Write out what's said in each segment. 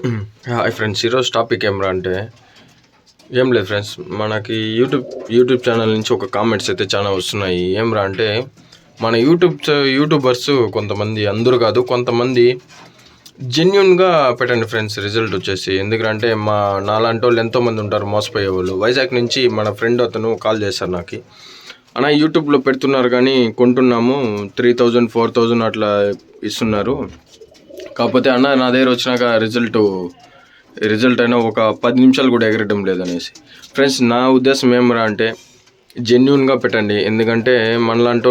Hi friends, ఈరోజు topic ఏమరా అంటే ఏం లేదు ఫ్రెండ్స్. మనకి యూట్యూబ్ ఛానల్ నుంచి ఒక కామెంట్స్ అయితే చాలా వస్తున్నాయి. ఏమరా అంటే మన యూట్యూబర్స్ కొంతమంది, అందరూ కాదు కొంతమంది జెన్యున్గా పెట్టండి ఫ్రెండ్స్ రిజల్ట్ వచ్చేసి. ఎందుకంటే నాలాంటి వాళ్ళు ఎంతోమంది ఉంటారు మోసపోయే వాళ్ళు. వైజాగ్ నుంచి మన ఫ్రెండ్ అతను కాల్ చేశారు నాకు, అన్న యూట్యూబ్లో పెడుతున్నారు కానీ కొంటున్నాము 3000 4000 అట్లా ఇస్తున్నారు, కాకపోతే అన్న నా దగ్గర వచ్చినాక రిజల్ట్ అయినా ఒక 10 నిమిషాలు కూడా ఎగరడం లేదనేసి. ఫ్రెండ్స్, నా ఉద్దేశం ఏమరా అంటే జెన్యున్గా పెట్టండి. ఎందుకంటే మనలాంటి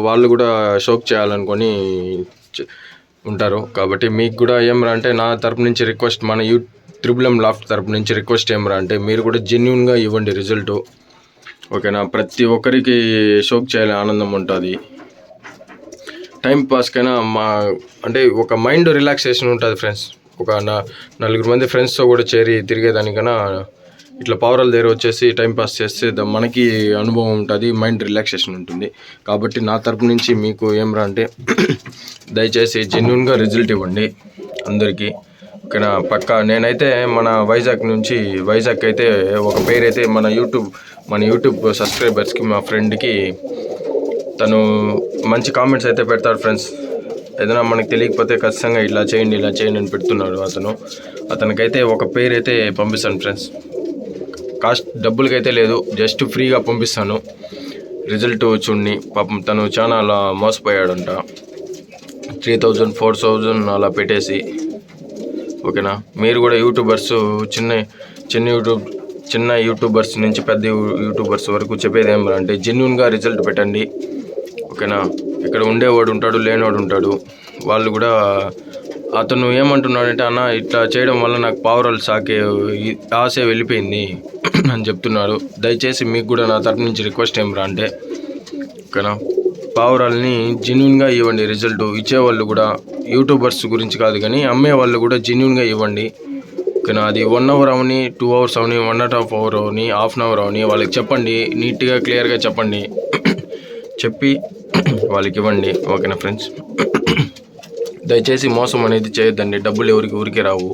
వాళ్ళు కూడా షోక్ చేయాలనుకొని ఉంటారు. కాబట్టి మీకు కూడా ఏమరా అంటే నా తరపు నుంచి రిక్వెస్ట్, మన త్రిబుల్ లాఫ్ట్ తరపు నుంచి రిక్వెస్ట్ ఏమరా అంటే మీరు కూడా జెన్యున్గా ఇవ్వండి రిజల్ట్. ఓకేనా? ప్రతి ఒక్కరికి షోక్ చేయాలి, ఆనందం ఉంటుంది. టైం పాస్కైనా అంటే ఒక మైండ్ రిలాక్సేషన్ ఉంటుంది ఫ్రెండ్స్. ఒక నలుగురు మంది ఫ్రెండ్స్తో కూడా చేరి తిరిగేదానికన్నా ఇట్లా పవర్ల దగ్గర వచ్చేసి టైం పాస్ చేస్తే మనకి అనుభవం ఉంటుంది, మైండ్ రిలాక్సేషన్ ఉంటుంది. కాబట్టి నా తరపు నుంచి మీకు ఏమరా అంటే దయచేసి జెన్యున్గా రిజల్ట్ ఇవ్వండి అందరికీ. ఓకేనా? పక్కా నేనైతే మన వైజాగ్ అయితే ఒక పేరు అయితే మన యూట్యూబ్ సబ్స్క్రైబర్స్కి, మా ఫ్రెండ్కి తను మంచి కామెంట్స్ అయితే పెడతాడు ఫ్రెండ్స్. ఏదైనా మనకు తెలియకపోతే ఖచ్చితంగా ఇలా చేయండి అని పెడుతున్నాడు అతనికైతే ఒక పేరు అయితే పంపిస్తాను ఫ్రెండ్స్. కాస్ట్ డబ్బులకైతే లేదు, జస్ట్ ఫ్రీగా పంపిస్తాను. రిజల్ట్ చూడండి. పాపం తను చాలా అలా మోసపోయాడంట, 3000 4000 అలా పెట్టేసి. ఓకేనా? మీరు కూడా యూట్యూబర్స్, చిన్న యూట్యూబర్స్ నుంచి పెద్ద యూట్యూబర్స్ వరకు చెప్పేది ఏమంటే జెన్యున్గా రిజల్ట్ పెట్టండి. ఓకేనా? ఇక్కడ ఉండేవాడు ఉంటాడు, లేనివాడు ఉంటాడు. వాళ్ళు కూడా అతను ఏమంటున్నాడంటే అన్న ఇట్లా చేయడం వల్ల నాకు పావురాలు సాకే ఆశ వెళ్ళిపోయింది అని చెప్తున్నాడు. దయచేసి మీకు కూడా నా తరపు నుంచి రిక్వెస్ట్ ఏమరా అంటే, ఓకేనా, పావురాలని జెన్యున్గా ఇవ్వండి. రిజల్ట్ ఇచ్చేవాళ్ళు కూడా యూట్యూబర్స్ గురించి కాదు కానీ అమ్మే వాళ్ళు కూడా జెన్యున్గా ఇవ్వండి. ఓకేనా? అది 1 అవర్ అవని, 2 అవర్స్ అవని, 1.5 అవర్ అవని, హాఫ్ అన్ అవర్ అవని వాళ్ళకి చెప్పండి. నీట్గా క్లియర్గా చెప్పండి, చెప్పి వాళ్ళకి ఇవ్వండి. ఓకేనా ఫ్రెండ్స్? దయచేసి మోసం అనేది చేయొద్దండి. డబ్బులు ఎవరికి ఊరికే రావు,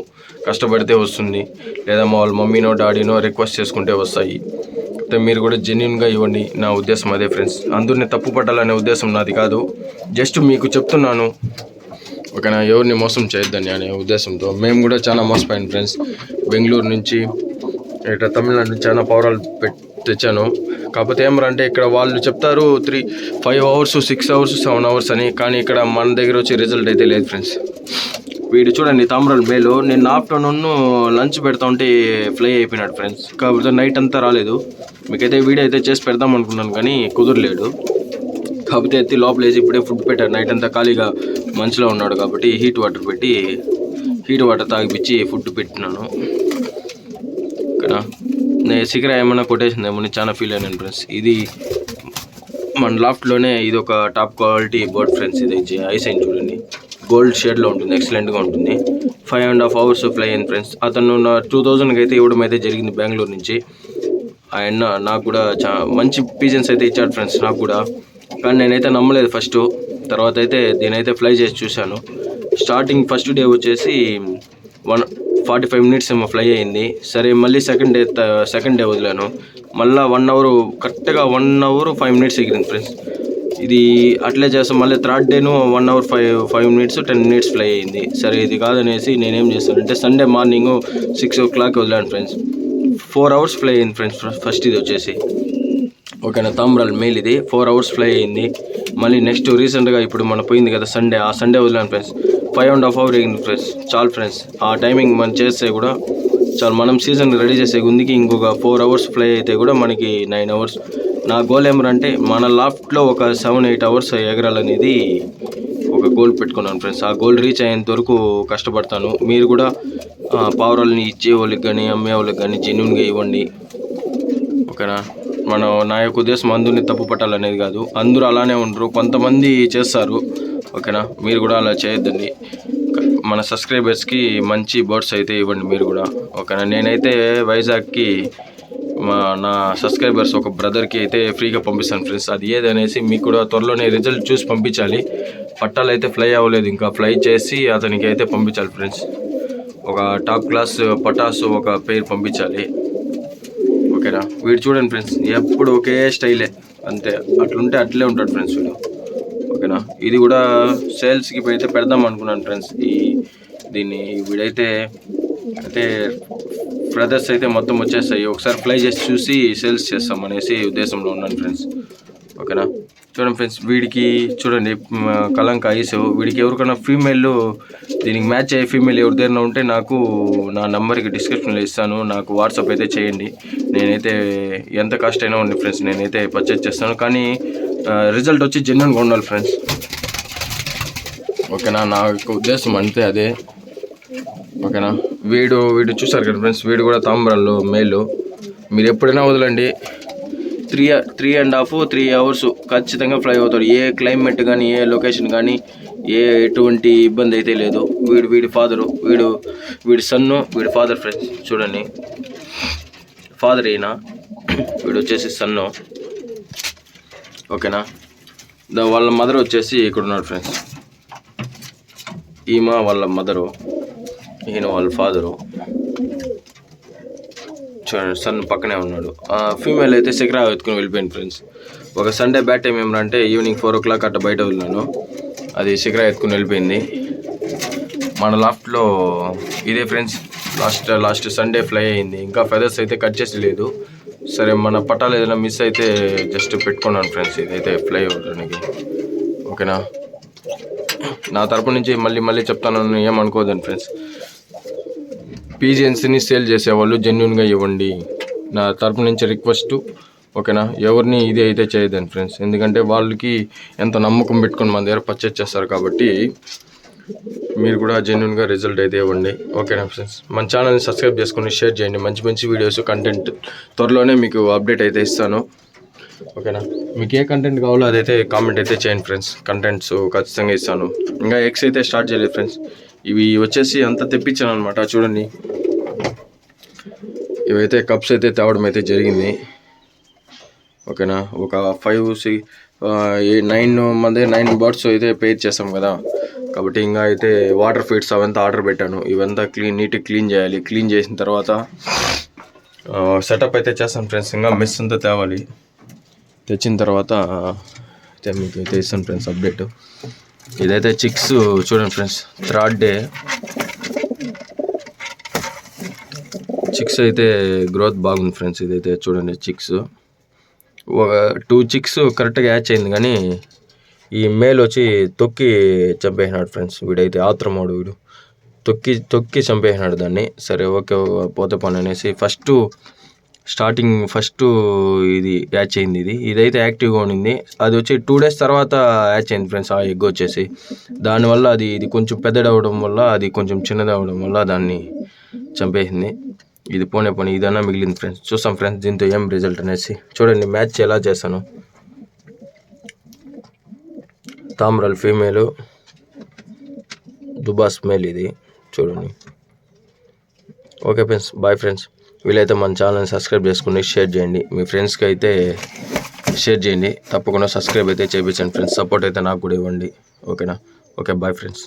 కష్టపడితే వస్తుంది, లేదా వాళ్ళ మమ్మీనో డాడీనో రిక్వెస్ట్ చేసుకుంటే వస్తాయి. మీరు కూడా జెన్యున్గా ఇవ్వండి. నా ఉద్దేశం అదే ఫ్రెండ్స్. అందరినీ తప్పు పట్టాలనే ఉద్దేశం నాది కాదు, జస్ట్ మీకు చెప్తున్నాను. ఓకేనా? ఎవరిని మోసం చేయొద్దని అనే ఉద్దేశంతో. మేము కూడా చాలా మోసపోయాను ఫ్రెండ్స్. బెంగళూరు నుంచి ఇట్లా తమిళనాడు నుంచి చాలా పౌరాలు తెచ్చాను. కాకపోతే ఏమరా అంటే ఇక్కడ వాళ్ళు చెప్తారు 5 అవర్స్ 6 అవర్స్ 7 అవర్స్ అని, కానీ ఇక్కడ మన దగ్గర వచ్చే రిజల్ట్ అయితే లేదు ఫ్రెండ్స్. వీడు చూడండి, తామరాల మేలు నేను ఆఫ్టర్నూన్ లంచ్ పెడతా ఉంటే ఫ్లై అయిపోయినాడు ఫ్రెండ్స్. కాకపోతే నైట్ అంతా రాలేదు. మీకైతే వీడియో అయితే చేసి పెడదాం అనుకున్నాను కానీ కుదరలేడు. కాకపోతే ఎత్తి లోపల వేసి ఇప్పుడే ఫుడ్ పెట్టారు. నైట్ అంతా ఖాళీగా మంచిలో ఉన్నాడు కాబట్టి హీట్ వాటర్ తాగిపించి ఫుడ్ పెట్టినాను. ఓకేనా? నేను శిఖర ఏమన్నా కొట్టేసిందేమో చాలా ఫీల్ అయినాను ఫ్రెండ్స్. ఇది మన లాఫ్ట్లోనే ఇది ఒక టాప్ క్వాలిటీ బర్డ్ ఫ్రెండ్స్. ఇది ఐసైన్ చూడండి, గోల్డ్ షేడ్లో ఉంటుంది, ఎక్సలెంట్గా ఉంటుంది. 5.5 అవర్స్ ఫ్లై అయింది ఫ్రెండ్స్. అతను 2000కి అయితే ఇవ్వడం అయితే జరిగింది బెంగళూరు నుంచి. ఆయన నాకు కూడా మంచి పీజన్స్ అయితే ఇచ్చాడు ఫ్రెండ్స్ నాకు కూడా. కానీ నేనైతే నమ్మలేదు ఫస్ట్. తర్వాత అయితే దీనైతే ఫ్లై చేసి చూశాను. స్టార్టింగ్ ఫస్ట్ డే వచ్చేసి 45 మినిట్స్ ఏమో ఫ్లై అయింది. సరే, మళ్ళీ సెకండ్ డే వదిలాను. మళ్ళీ 1 అవర్, కరెక్ట్గా 1 అవర్ 5 మినిట్స్ ఎగిరింది ఫ్రెండ్స్. ఇది అట్లే చేస్తాం. మళ్ళీ థర్డ్ డేను 1 అవర్ 5 మినిట్స్ 10 మినిట్స్ ఫ్లై అయింది. సరే, ఇది కాదనేసి నేనేం చేస్తానంటే సండే మార్నింగ్ 6 o'clock వదిలాను ఫ్రెండ్స్. 4 అవర్స్ ఫ్లై అయింది ఫ్రెండ్స్ ఫస్ట్ ఇది వచ్చేసి. ఓకేనా? తామ్రాల్ మెయిల్ ఇది 4 అవర్స్ ఫ్లై అయింది. మళ్ళీ నెక్స్ట్ రీసెంట్గా ఇప్పుడు మన పోయింది కదా సండే, ఆ సండే వదిలాను ఫ్రెండ్స్. 5.5 అవర్ అయింది ఫ్రెండ్స్. చాలు ఫ్రెండ్స్, ఆ టైమింగ్ మనం చేస్తే కూడా చాలు. మనం సీజన్ రెడీ చేసే గుందికి ఇంకొక 4 అవర్స్ ఫ్లై అయితే కూడా మనకి 9 అవర్స్. నా గోల్ ఏమంటే మన లాఫ్ట్లో ఒక 7-8 అవర్స్ ఎగరాలనేది ఒక గోల్ పెట్టుకున్నాను ఫ్రెండ్స్. ఆ గోల్ రీచ్ అయ్యేంత వరకు కష్టపడతాను. మీరు కూడా పావురాలని ఇచ్చే వాళ్ళకి కానీ అమ్మే వాళ్ళకి కానీ జెన్యున్గా ఇవ్వండి. ఓకేనా? నా యొక్క ఉద్దేశం అందరినీ తప్పు పట్టాలనేది కాదు. అందరూ అలానే ఉండరు, కొంతమంది చేస్తారు. ఓకేనా? మీరు కూడా అలా చేయొద్దండి. మన సబ్స్క్రైబర్స్కి మంచి బర్డ్స్ అయితే ఇవ్వండి మీరు కూడా. ఓకేనా? నేనైతే వైజాగ్కి నా సబ్స్క్రైబర్స్ ఒక బ్రదర్కి అయితే ఫ్రీగా పంపిస్తాను ఫ్రెండ్స్. అది ఏదనేసి మీకు కూడా త్వరలోనే రిజల్ట్ చూసి పంపించాలి. పట్టాలు అయితే ఫ్లై అవ్వలేదు, ఇంకా ఫ్లై చేసి అతనికి అయితే పంపించాలి ఫ్రెండ్స్. ఒక టాప్ క్లాస్ పటాసు ఒక పేరు పంపించాలి. ఓకేనా. వీడు చూడండి ఫ్రెండ్స్, ఎప్పుడు ఒకే స్టైలే, అంతే, అట్లుంటే అట్లే ఉంటాడు ఫ్రెండ్స్ వీడు. ఓకేనా. ఇది కూడా సేల్స్కి అయితే పెడదాం అనుకున్నాను ఫ్రెండ్స్. దీన్ని వీడైతే అయితే బ్రదర్స్ అయితే మొత్తం వచ్చేస్తాయి, ఒకసారి ఫ్లై చేసి చూసి సేల్స్ చేస్తాం అనేసి ఉద్దేశంలో ఉన్నాను ఫ్రెండ్స్. ఓకేనా. చూడండి ఫ్రెండ్స్, వీడికి చూడండి కలంక ఐస్. వీడికి ఎవరికైనా ఫీమేల్ దీనికి మ్యాచ్ అయ్యే ఫీమేల్ ఎవరి దగ్గర ఉంటే నాకు నా నెంబర్కి డిస్క్రిప్షన్లో ఇస్తాను, నాకు వాట్సాప్ అయితే చేయండి. నేనైతే ఎంత కాస్ట్ అయినా ఉంది ఫ్రెండ్స్, నేనైతే పర్చేజ్ చేస్తాను. కానీ రిజల్ట్ వచ్చి జెన్యూన్గా ఉండాలి ఫ్రెండ్స్. ఓకేనా. నా యొక్క ఉద్దేశం అంతే అదే. ఓకేనా. వీడు చూసారు కదా ఫ్రెండ్స్, వీడు కూడా తాంబ్రాల్లో మేలు. మీరు ఎప్పుడైనా వదలండి, 3.5-3 hours ఖచ్చితంగా ఫ్లై అవుతాడు. ఏ క్లైమేట్ కానీ, ఏ లొకేషన్ కానీ, ఎటువంటి ఇబ్బంది అయితే లేదు. వీడి ఫాదరు, వీడి సన్ను, వీడి ఫాదర్ ఫ్రెండ్స్. చూడండి, ఫాదర్ అయినా వీడు వచ్చేసి సన్ను. ఓకేనా. వాళ్ళ మదర్ వచ్చేసి ఇక్కడ ఉన్నాడు ఫ్రెండ్స్. ఈమె వాళ్ళ మదరు, ఈయన వాళ్ళ ఫాదరు. చూడండి, సన్ పక్కనే ఉన్నాడు. ఫీమేల్ అయితే శిఖరా ఎత్తుకుని వెళ్ళిపోయింది ఫ్రెండ్స్. ఒక సండే బ్యాట్ టైం ఏమంటే ఈవినింగ్ 4 o'clock అట్లా బయట వెళ్ళాను, అది శిఖరా ఎత్తుకుని వెళ్ళిపోయింది. మన లాఫ్ట్లో ఇదే ఫ్రెండ్స్, లాస్ట్ సండే ఫ్లై అయింది. ఇంకా ఫెదర్స్ అయితే కట్ చేసి లేదు. సరే, మన పట్టాలు ఏదైనా మిస్ అయితే జస్ట్ పెట్టుకున్నాను ఫ్రెండ్స్, ఇదైతే ఫ్లై అవ్వడానికి. ఓకేనా. నా తరపు నుంచి మళ్ళీ చెప్తాను, ఏమనుకోదండి ఫ్రెండ్స్. పీజియన్స్ని సేల్ చేసేవాళ్ళు జెన్యూన్గా ఇవ్వండి, నా తరపు నుంచి రిక్వెస్ట్. ఓకేనా. ఎవరిని ఇది అయితే చేయదండి ఫ్రెండ్స్, ఎందుకంటే వాళ్ళకి ఎంత నమ్మకం పెట్టుకొని మన దగ్గర పర్చేజ్ చేస్తారు కాబట్టి మీరు కూడా జెన్యూన్గా రిజల్ట్ అయితే ఇవ్వండి. ఓకేనా ఫ్రెండ్స్. మన ఛానల్ని సబ్స్క్రైబ్ చేసుకొని షేర్ చేయండి. మంచి వీడియోస్ కంటెంట్ త్వరలోనే మీకు అప్డేట్ అయితే ఇస్తాను. ఓకేనా. మీకు ఏ కంటెంట్ కావాలో అదైతే కామెంట్ అయితే చేయండి ఫ్రెండ్స్, కంటెంట్స్ ఖచ్చితంగా ఇస్తాను. ఇంకా ఎక్స్ అయితే స్టార్ట్ చేయలేదు ఫ్రెండ్స్. ఇవి వచ్చేసి అంతా తెప్పించాను అనమాట. చూడండి, ఇవైతే కప్స్ అయితే తేవడం అయితే జరిగింది. ఓకేనా. ఒక 9 బర్డ్స్ అయితే పేర్ చేస్తాం కదా, కాబట్టి ఇంకా అయితే వాటర్ ఫీడ్స్ అవంతా ఆర్డర్ పెట్టాను. ఇవంతా నీట్గా క్లీన్ చేయాలి. క్లీన్ చేసిన తర్వాత సెటప్ అయితే చేస్తాను ఫ్రెండ్స్. ఇంకా మెస్ అంతా తేవాలి. తెచ్చిన తర్వాత మీకు అయితే ఇస్తాను ఫ్రెండ్స్ అప్డేట్. ఇదైతే చిక్స్ చూడండి ఫ్రెండ్స్, 3rd డే చిక్స్ అయితే గ్రోత్ బాగుంది ఫ్రెండ్స్. ఇదైతే చూడండి, చిక్స్ ఒక 2 చిక్స్ కరెక్ట్గా హ్యాచ్ అయింది, కానీ ఈ మేల్ వచ్చి తొక్కి చంపేసినాడు ఫ్రెండ్స్. వీడైతే ఆత్రమోడు, వీడు తొక్కి చంపేసినాడు దాన్ని. సరే, ఓకే, పోతే పని అనేసి ఫస్ట్ ఇది హ్యాచ్ అయింది. ఇదైతే యాక్టివ్గా ఉండింది. అది వచ్చి 2 days తర్వాత హ్యాచ్ అయింది ఫ్రెండ్స్. ఆ ఎగ్ వచ్చేసి దానివల్ల ఇది కొంచెం పెద్దదవడం వల్ల, అది కొంచెం చిన్నదవడం వల్ల దాన్ని చంపేసింది. ఇది పోనీ ఇదన్నా మిగిలింది ఫ్రెండ్స్. చూస్తాం ఫ్రెండ్స్ దీంతో ఏం రిజల్ట్ అనేసి. చూడండి, మ్యాచ్ ఎలా చేశాను. తామ్రాల్ ఫీమేలు, దుబాస్ మేల్. ఇది చూడండి. Okay friends, bye friends. వీలైతే మన ఛానల్ని సబ్స్క్రైబ్ చేసుకుని షేర్ చేయండి. మీ ఫ్రెండ్స్కి అయితే షేర్ చేయండి. తప్పకుండా సబ్స్క్రైబ్ అయితే చేయించండి ఫ్రెండ్స్. సపోర్ట్ అయితే నాకు కూడా ఇవ్వండి. ఓకేనా. Okay, bye friends.